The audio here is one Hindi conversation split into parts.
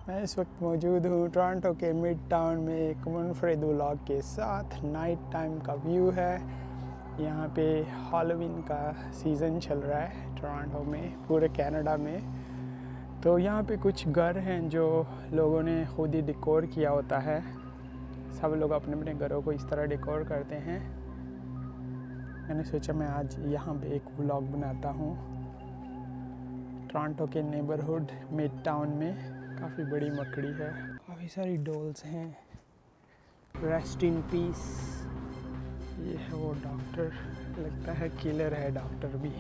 मैं इस वक्त मौजूद हूँ टोरंटो के मिड टाउन में एक मुनफरिद व्लॉग के साथ। नाइट टाइम का व्यू है। यहाँ पे हैलोवीन का सीज़न चल रहा है टोरंटो में, पूरे कनाडा में। तो यहाँ पे कुछ घर हैं जो लोगों ने खुद ही डेकोर किया होता है। सब लोग अपने अपने घरों को इस तरह डेकोर करते हैं। मैंने सोचा मैं आज यहाँ पे एक व्लॉग बनाता हूँ। टोरंटो के नेबरहुड मिड टाउन में काफ़ी बड़ी मकड़ी है, काफ़ी सारी डॉल्स हैं। Rest in peace. ये है वो डॉक्टर, लगता है किलर है डॉक्टर भी।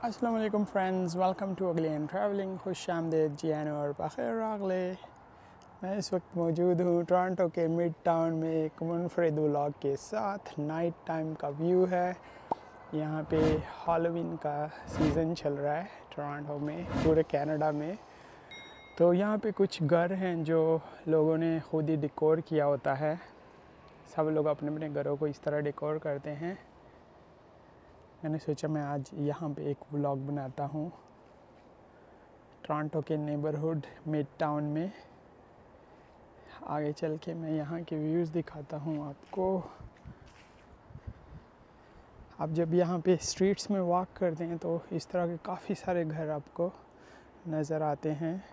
अस्सलाम वालेकुम फ्रेंड्स, वेलकम टू अगली एंड ट्रैवलिंग। खुश आमदीद जियानो और बखैर आगले। मैं इस वक्त मौजूद हूँ टोरंटो के मिड टाउन में एक मुनफरिद व्लॉग के साथ। नाइट टाइम का व्यू है। यहाँ पे हैलोवीन का सीज़न चल रहा है टोरंटो में, पूरे कनाडा में। तो यहाँ पे कुछ घर हैं जो लोगों ने खुद ही डेकोर किया होता है। सब लोग अपने अपने घरों को इस तरह डेकोर करते हैं। मैंने सोचा मैं आज यहाँ पे एक व्लॉग बनाता हूँ टोरंटो के नेबरहुड मिड टाउन में। आगे चल के मैं यहाँ के व्यूज़ दिखाता हूँ आपको। आप जब यहाँ पे स्ट्रीट्स में वॉक करते हैं तो इस तरह के काफ़ी सारे घर आपको नज़र आते हैं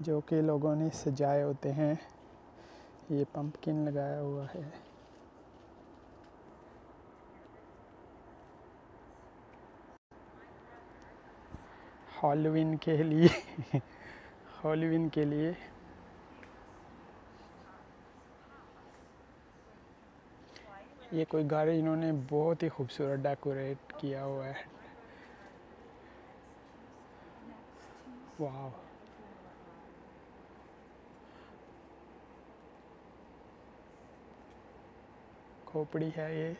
जो कि लोगों ने सजाए होते हैं। ये पंपकिन लगाया हुआ है। हैलोवीन के लिए हैलोवीन के लिए ये कोई घर इन्होंने बहुत ही खूबसूरत डेकोरेट किया हुआ है। वाह, खोपड़ी है ये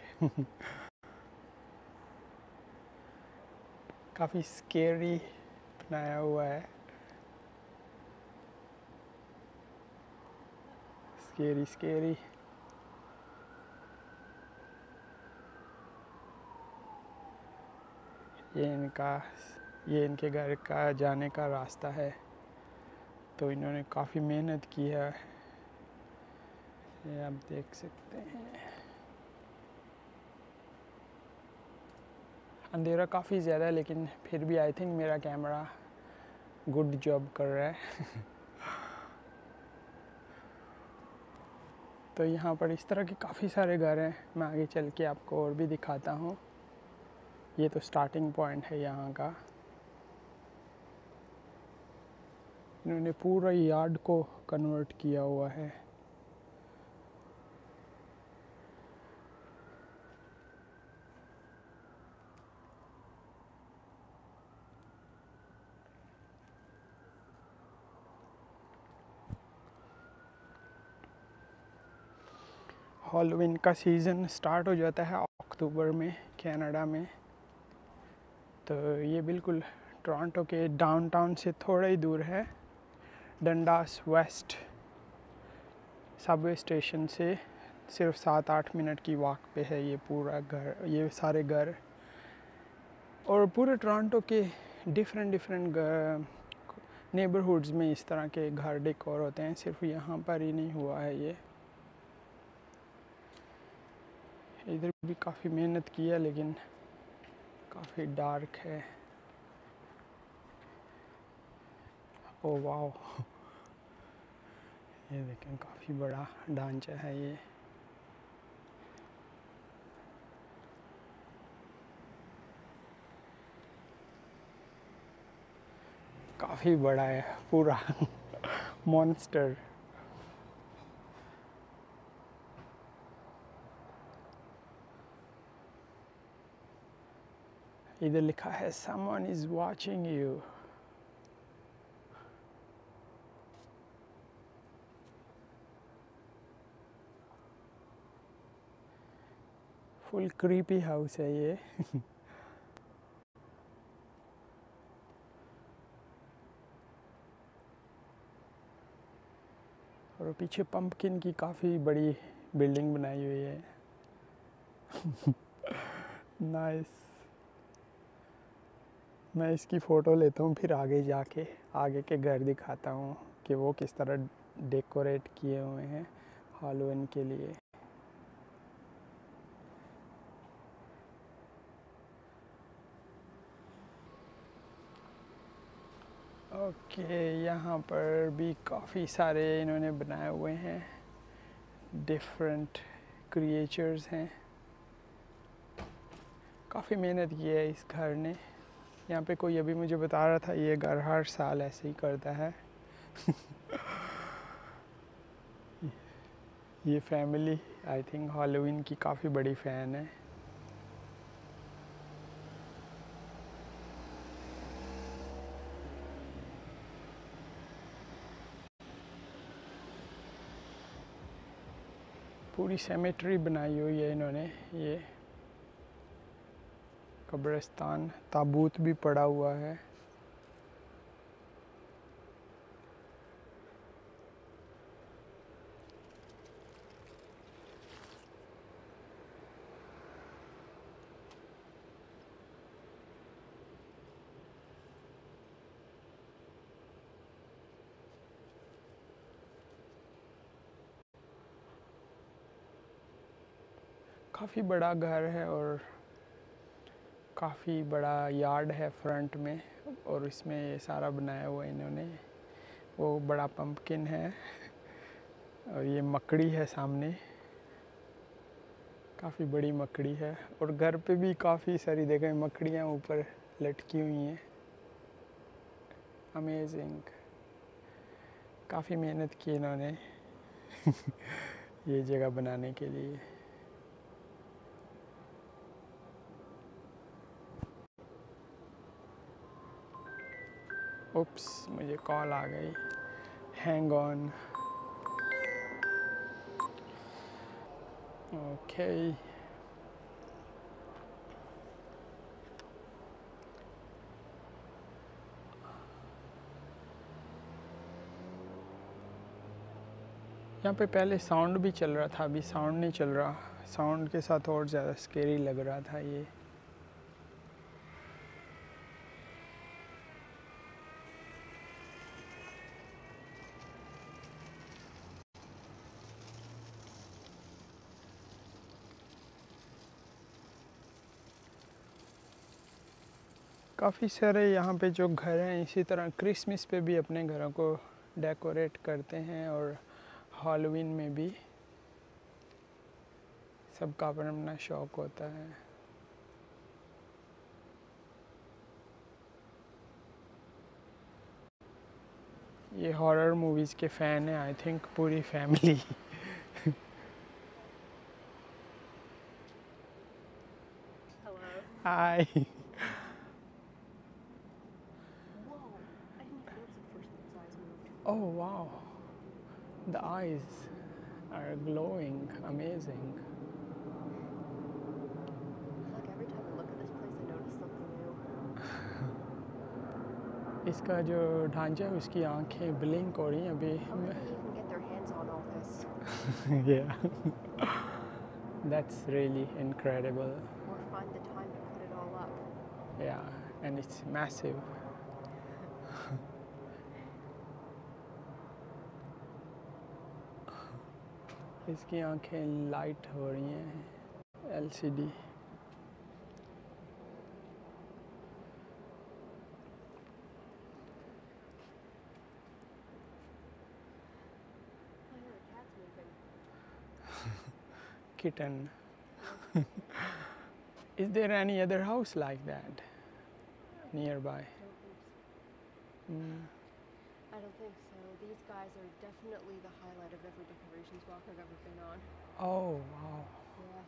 काफ़ी स्केरी बनाया हुआ है। Scary scary. ये इनके घर का जाने का रास्ता है। तो इन्होंने काफ़ी मेहनत की है, ये आप देख सकते हैं। अंधेरा काफ़ी ज़्यादा है लेकिन फिर भी आई थिंक मेरा कैमरा गुड जॉब कर रहा है तो यहाँ पर इस तरह के काफ़ी सारे घर हैं। मैं आगे चल के आपको और भी दिखाता हूँ। ये तो स्टार्टिंग पॉइंट है यहाँ का। इन्होंने पूरा यार्ड को कन्वर्ट किया हुआ है। हैलोवीन का सीज़न स्टार्ट हो जाता है अक्टूबर में कनाडा में। तो ये बिल्कुल टोरंटो के डाउनटाउन से थोड़ा ही दूर है। डंडास वेस्ट सबवे स्टेशन से सिर्फ 7-8 मिनट की वॉक पे है ये पूरा घर, ये सारे घर। और पूरे टोरंटो के डिफरेंट नेबरहुड्स में इस तरह के घर डेकोर होते हैं। सिर्फ यहाँ पर ही नहीं हुआ है ये, इधर भी काफ़ी मेहनत की है लेकिन काफ़ी डार्क है। ओ वाह, ये देखें काफ़ी बड़ा ढांचा है ये। काफ़ी बड़ा है पूरा मॉन्स्टर। इधर लिखा है someone is watching you। Full creepy house है ये। और पीछे पंपकिन की काफ़ी बड़ी बिल्डिंग बनाई हुई है। नाइस। मैं इसकी फ़ोटो लेता हूँ, फिर आगे जाके आगे के घर दिखाता हूँ कि वो किस तरह डेकोरेट किए हुए हैं हैलोवीन के लिए। ओके, यहाँ पर भी काफ़ी सारे इन्होंने बनाए हुए हैं, डिफरेंट क्रिएचर्स हैं। काफ़ी मेहनत की है इस घर ने। यहाँ पे कोई अभी मुझे बता रहा था ये घर हर साल ऐसे ही करता है। ये फैमिली आई थिंक हैलोवीन की काफ़ी बड़ी फ़ैन है। पूरी सेमेट्री बनाई हुई है इन्होंने। ये कब्रिस्तान, ताबूत भी पड़ा हुआ है। काफ़ी बड़ा घर है और काफ़ी बड़ा यार्ड है फ्रंट में, और इसमें ये सारा बनाया हुआ है इन्होंने। वो बड़ा पंपकिन है और ये मकड़ी है सामने, काफ़ी बड़ी मकड़ी है। और घर पे भी काफ़ी सारी जगह मकड़ियाँ ऊपर लटकी हुई हैं। अमेजिंग। काफ़ी मेहनत की इन्होंने ये जगह बनाने के लिए। उप्स, मुझे कॉल आ गई, हैंग ऑन। ओके। यहाँ पे पहले साउंड भी चल रहा था, अभी साउंड नहीं चल रहा। साउंड के साथ और ज़्यादा स्केरी लग रहा था ये। काफ़ी सारे यहाँ पे जो घर हैं इसी तरह क्रिसमस पे भी अपने घरों को डेकोरेट करते हैं, और हैलोवीन में भी सबका अपना अपना शौक़ होता है। ये हॉरर मूवीज़ के फ़ैन है आई थिंक पूरी family. Hi. Oh wow, the eyes are glowing, amazing. Like every time I look at this place, I notice something new. इसका जो ढांचा है उसकी आंखें ब्लिंक हो रही हैं अभी। How did they even get their hands on all this? Yeah, that's really incredible. Or find the time to put it all up? Yeah, and it's massive. इसकी आंखें लाइट हो रही हैं, LCD। I hear the cat's moving. Kitten. Is there any other house like that nearby? I don't think so. These guys are definitely the highlight of every decorations walk I've ever been on. Oh wow. Yeah.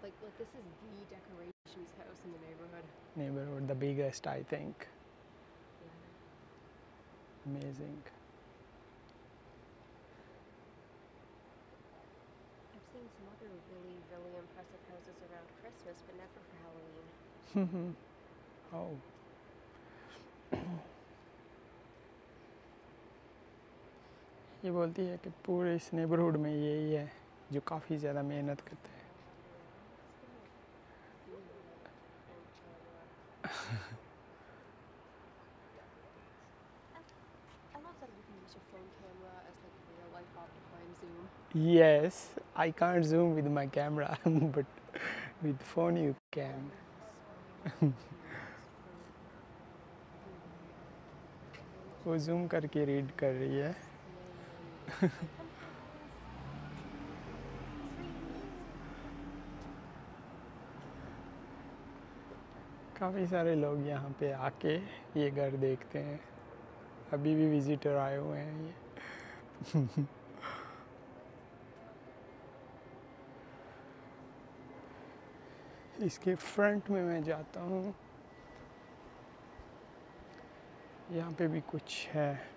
Like this is the decorations house in the neighborhood. Neighborhood, the biggest I think. Yeah. Amazing. I've seen some other really, really impressive houses around Christmas, but never for Halloween. Oh. ये बोलती है कि पूरे इस नेबरहुड में यही है जो काफ़ी ज़्यादा मेहनत करते हैं। I love that you can use your phone camera as like a real life optifine zoom. Yes, I can't zoom with my camera, but with phone you can. वो जूम करके रीड कर रही है। काफ़ी सारे लोग यहाँ पे आके ये घर देखते हैं। अभी भी विजिटर आए हुए हैं ये। इसके फ्रंट में मैं जाता हूँ, यहाँ पे भी कुछ है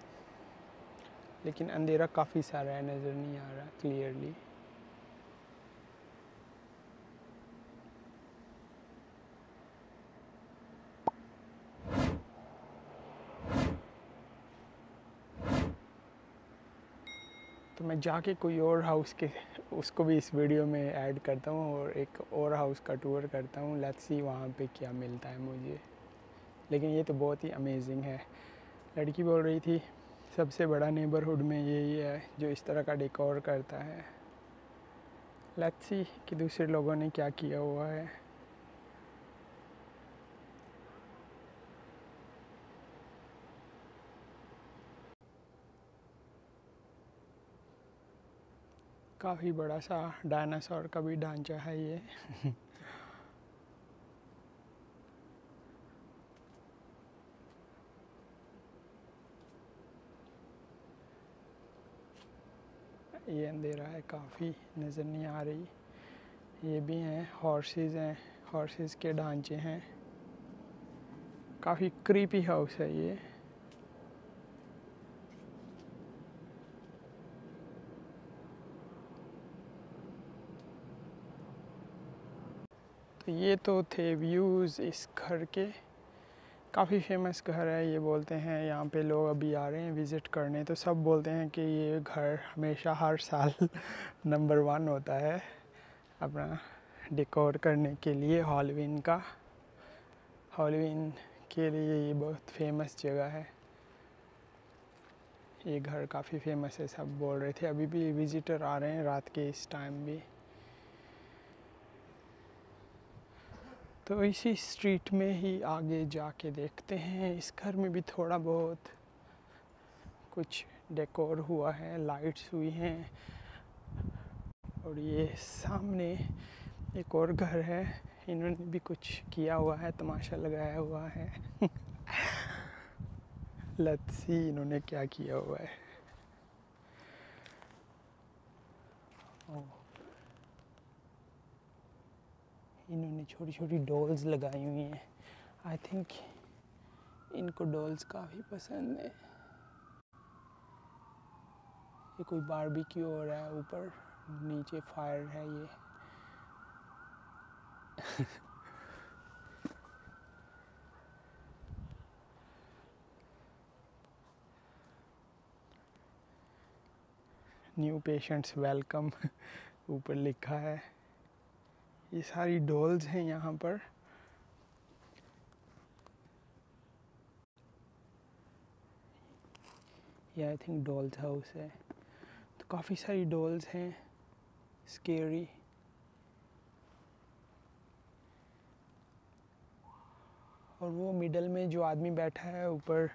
लेकिन अंधेरा काफ़ी सारा है, नज़र नहीं आ रहा क्लियरली। तो मैं जाके कोई और हाउस के उसको भी इस वीडियो में ऐड करता हूँ और एक और हाउस का टूर करता हूँ। लेट्स सी वहाँ पे क्या मिलता है मुझे। लेकिन ये तो बहुत ही अमेजिंग है। लड़की बोल रही थी सबसे बड़ा नेबरहुड में यही है जो इस तरह का डेकोर करता है। लेट्स सी कि दूसरे लोगों ने क्या किया हुआ है। काफ़ी बड़ा सा डायनासोर का भी ढांचा है ये। ये अंधेरा है, काफ़ी नज़र नहीं आ रही। ये भी हैं, हॉर्सेस हैं, हॉर्सेस के ढांचे हैं। काफ़ी क्रीपी हाउस है ये। तो ये तो थे व्यूज़ इस घर के। काफ़ी फेमस घर है ये, बोलते हैं यहाँ पे लोग अभी आ रहे हैं विज़िट करने, तो सब बोलते हैं कि ये घर हमेशा हर साल नंबर 1 होता है अपना डेकोर करने के लिए। हॉलोवीन के लिए ये बहुत फेमस जगह है। ये घर काफ़ी फेमस है, सब बोल रहे थे। अभी भी विज़िटर आ रहे हैं रात के इस टाइम भी। तो इसी स्ट्रीट में ही आगे जाके देखते हैं। इस घर में भी थोड़ा बहुत कुछ डेकोर हुआ है, लाइट्स हुई हैं। और ये सामने एक और घर है, इन्होंने भी कुछ किया हुआ है, तमाशा लगाया हुआ है। लेट्स सी इन्होंने क्या किया हुआ है। इन्होंने छोटी छोटी डॉल्स लगाई हुई हैं। आई थिंक इनको डॉल्स काफ़ी पसंद है। ये कोई बारबेक्यू हो रहा है, ऊपर नीचे फायर है ये। न्यू पेशेंट्स वेलकम ऊपर लिखा है। ये सारी डॉल्स हैं यहाँ पर। ये आई थिंक डॉल्स हाउस है। तो काफ़ी सारी डॉल्स हैं, स्केरी। और वो मिडल में जो आदमी बैठा है, ऊपर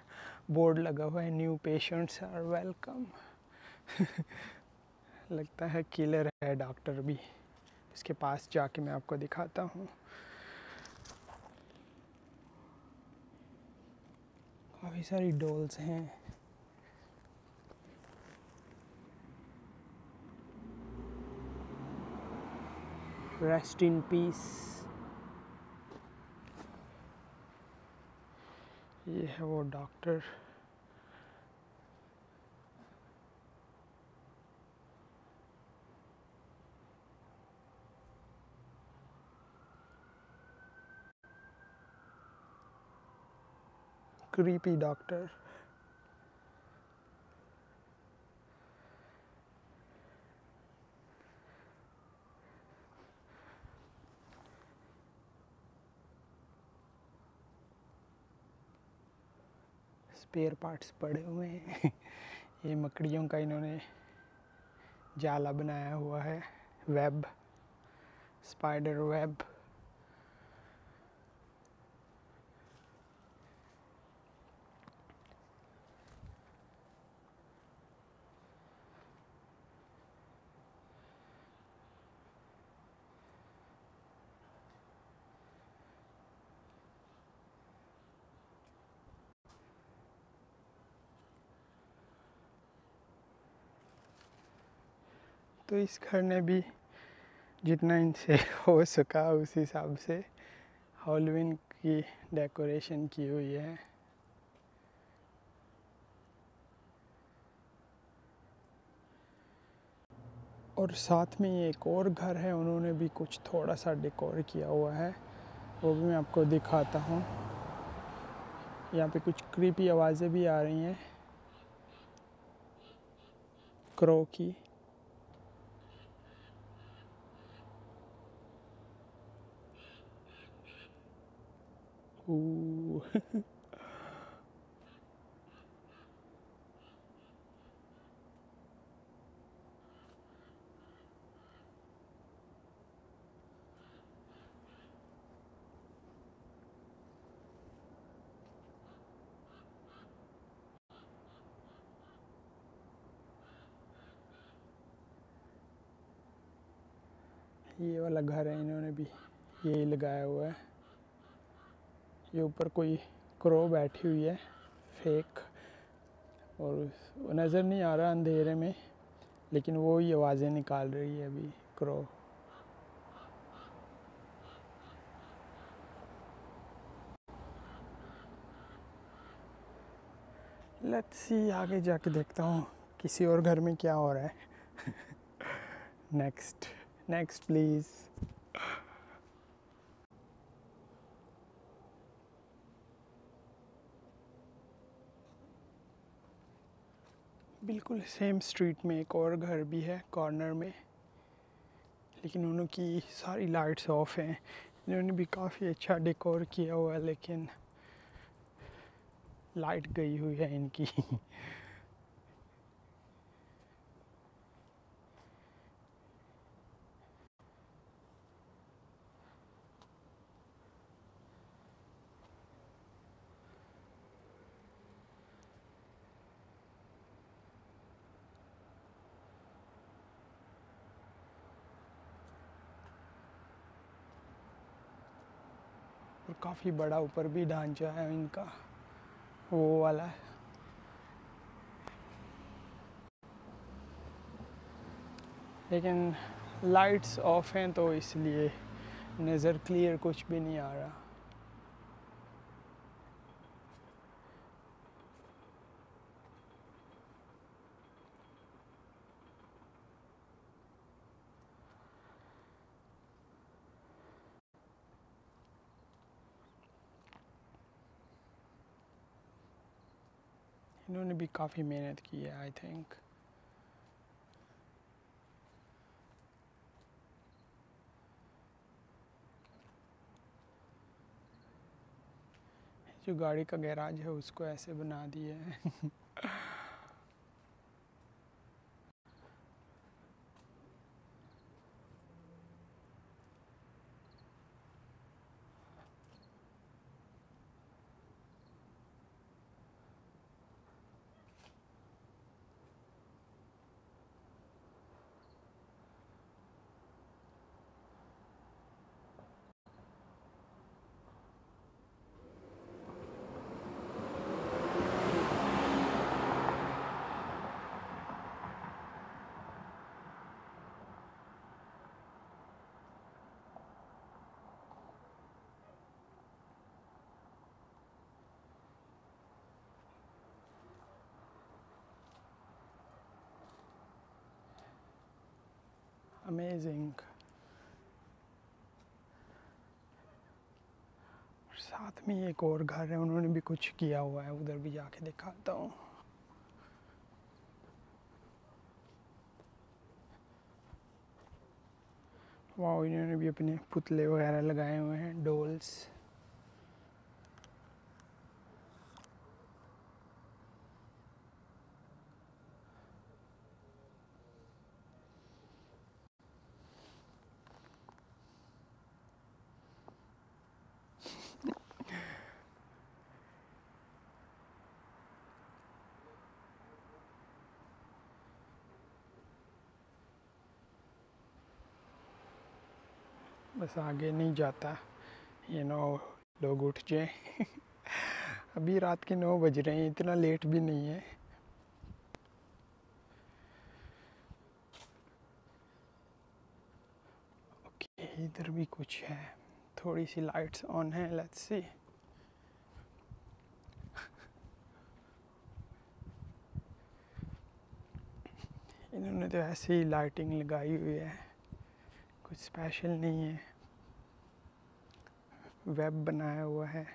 बोर्ड लगा हुआ है न्यू पेशेंट्स आर वेलकम। लगता है किलर है डॉक्टर भी। इसके पास जाके मैं आपको दिखाता हूँ। काफ़ी सारी डॉल्स हैं। Rest in peace. ये है वो doctor. creepy doctor. Spare parts पड़े हुए हैं। ये मकड़ियों का इन्होंने जाला बनाया हुआ है, वेब, स्पाइडर वेब। तो इस घर ने भी जितना इनसे हो सका उस हिसाब से हैलोवीन की डेकोरेशन की हुई है। और साथ में ये एक और घर है, उन्होंने भी कुछ थोड़ा सा डेकोर किया हुआ है, वो भी मैं आपको दिखाता हूँ। यहाँ पे कुछ क्रीपी आवाज़ें भी आ रही हैं क्रो की। ये वाला घर है, इन्होंने भी यही लगाया हुआ है। ये ऊपर कोई क्रो बैठी हुई है फेक, और नज़र नहीं आ रहा अंधेरे में, लेकिन वो ही आवाज़ें निकाल रही है अभी क्रो। लेट्स सी, आगे जाके देखता हूँ किसी और घर में क्या हो रहा है। Next next please. बिल्कुल सेम स्ट्रीट में एक और घर भी है कॉर्नर में, लेकिन उनकी सारी लाइट्स ऑफ हैं। इन्होंने भी काफ़ी अच्छा डेकोर किया हुआ है, लेकिन लाइट गई हुई है इनकी। और काफ़ी बड़ा ऊपर भी ढांचा है इनका, वो वाला है। लेकिन लाइट्स ऑफ हैं तो इसलिए नज़र क्लियर कुछ भी नहीं आ रहा। इन्होंने भी काफ़ी मेहनत की है आई थिंक। जो गाड़ी का गैराज है उसको ऐसे बना दिया है। अमेजिंग। साथ में एक और घर है, उन्होंने भी कुछ किया हुआ है, उधर भी जाके दिखाता हूँ। वाह, इन्होंने भी अपने पुतले वगैरह लगाए हुए हैं, डॉल्स। बस आगे नहीं जाता, लोग उठ जाए। अभी रात के 9 बज रहे हैं, इतना लेट भी नहीं है। ओके, इधर भी कुछ है, थोड़ी सी लाइट्स ऑन है, लेट्स सी। इन्होंने तो ऐसे ही लाइटिंग लगाई हुई है, कुछ स्पेशल नहीं है, वेब बनाया हुआ है।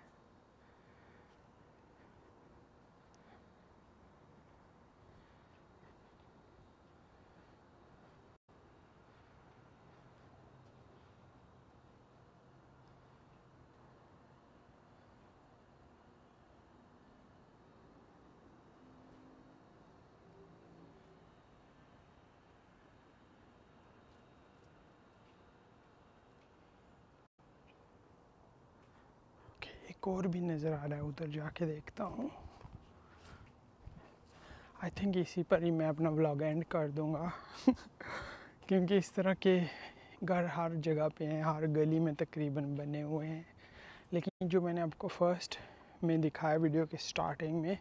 एक और भी नज़र आ रहा है, उधर जाके देखता हूँ। आई थिंक इसी पर ही मैं अपना व्लॉग एंड कर दूँगा। क्योंकि इस तरह के घर हर जगह पे हैं, हर गली में तकरीबन बने हुए हैं। लेकिन जो मैंने आपको फर्स्ट में दिखाया वीडियो के स्टार्टिंग में,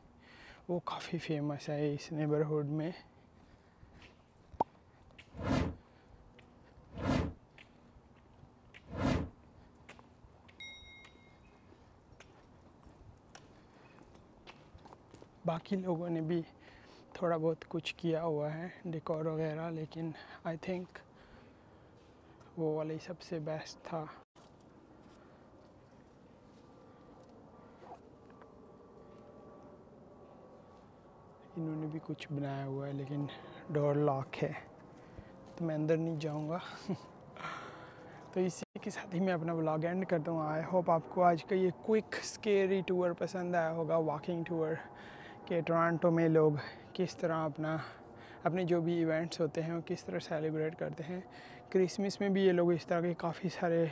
वो काफ़ी फेमस है इस नेबरहुड में। बाकी लोगों ने भी थोड़ा बहुत कुछ किया हुआ है, डेकोर वगैरह, लेकिन आई थिंक वो वाला ही सबसे बेस्ट था। इन्होंने भी कुछ बनाया हुआ है, लेकिन डोर लॉक है, तो मैं अंदर नहीं जाऊंगा। तो इसी के साथ ही मैं अपना व्लॉग एंड करता हूँ। आई होप आपको आज का ये क्विक स्केरी टूर पसंद आया होगा, वॉकिंग टूर कि टोरंटो में लोग किस तरह अपने जो भी इवेंट्स होते हैं वो किस तरह सेलिब्रेट करते हैं। क्रिसमस में भी ये लोग इस तरह के काफ़ी सारे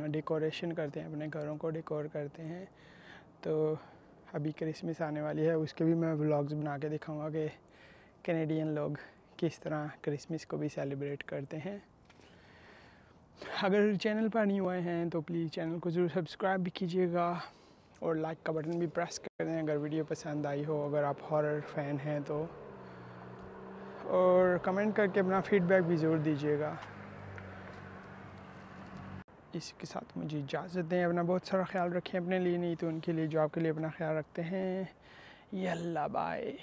डेकोरेशन करते हैं, अपने घरों को डेकोर करते हैं। तो अभी क्रिसमस आने वाली है, उसके भी मैं व्लॉग्स बना के दिखाऊंगा कि कैनेडियन लोग किस तरह क्रिसमस को भी सेलिब्रेट करते हैं। अगर चैनल पर नहीं हुए हैं तो प्लीज़ चैनल को ज़रूर सब्सक्राइब भी कीजिएगा और लाइक का बटन भी प्रेस कर दें अगर वीडियो पसंद आई हो, अगर आप हॉरर फ़ैन हैं तो। और कमेंट करके अपना फीडबैक भी ज़रूर दीजिएगा। इसी के साथ मुझे इजाज़त दें। अपना बहुत सारा ख्याल रखें, अपने लिए नहीं तो उनके लिए जो आपके लिए अपना ख्याल रखते हैं। यल्ला बाय।